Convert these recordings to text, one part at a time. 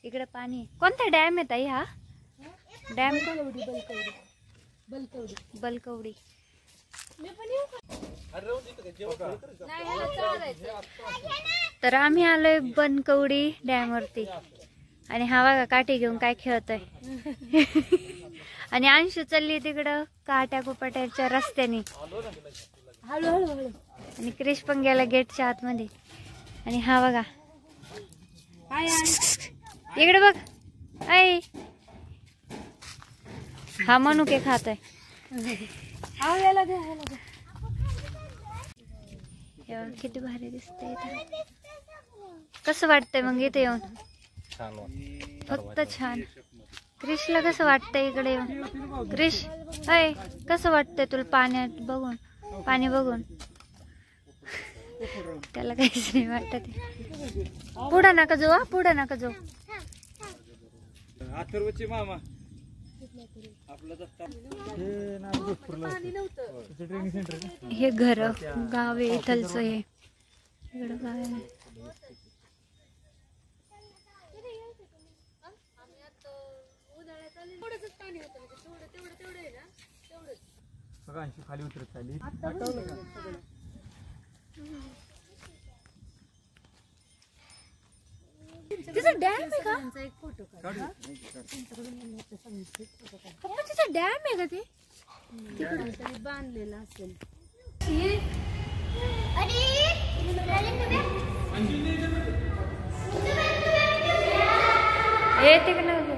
इकडे पाणी आहे. कोणता डॅम आहे ताई हा? डॅम बलकवडी. तर आम्ही आलोय बनकवडी डॅम वरती आणि हा बघा काठी घेऊन काय खेळतोय. आणि अंशू चालली तिकडं काट्या कुपाट्याच्या रस्त्याने हळूहळू. आणि क्रिश पण गेला गेटच्या आतमध्ये. आणि हा बघा इकडे बघ ऐ हा मनुके खातोय. किती भारी दिसतंय इथे. कसं वाटतंय मग इथे येऊन? फक्त छान. क्रिशला कसं वाटतंय इकडे येऊन? क्रिश अय कसं वाटतंय तुला पाण्यात बघून? पाणी बघून त्याला काहीच नाही वाटत. पुढं नका जाऊ, पुढं नका जाऊ. मामा हे घर गाव आहे इथलचं. हे इकडं गाव आहे. खाली उतरत चालली. तिचा डॅम आहे का? तिचा डॅम आहे का? ते तिकडे बांधलेला असेल. येते का नाही?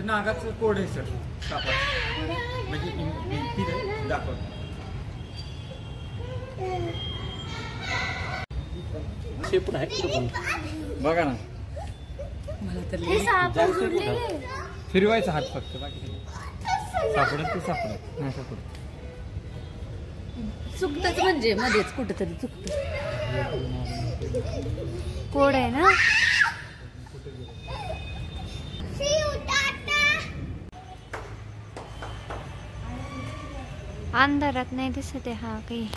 नागाचं कोड आहे सर. म्हणजे दाखव. बघा ना फिरवायचा हात फक्त. बाकी सापडत ते सापडत नाही. सापडत चुकतच म्हणजे मध्येच कुठेतरी चुकत. कोड आहे ना. अंधारात नाही दिसत आहे हा काही.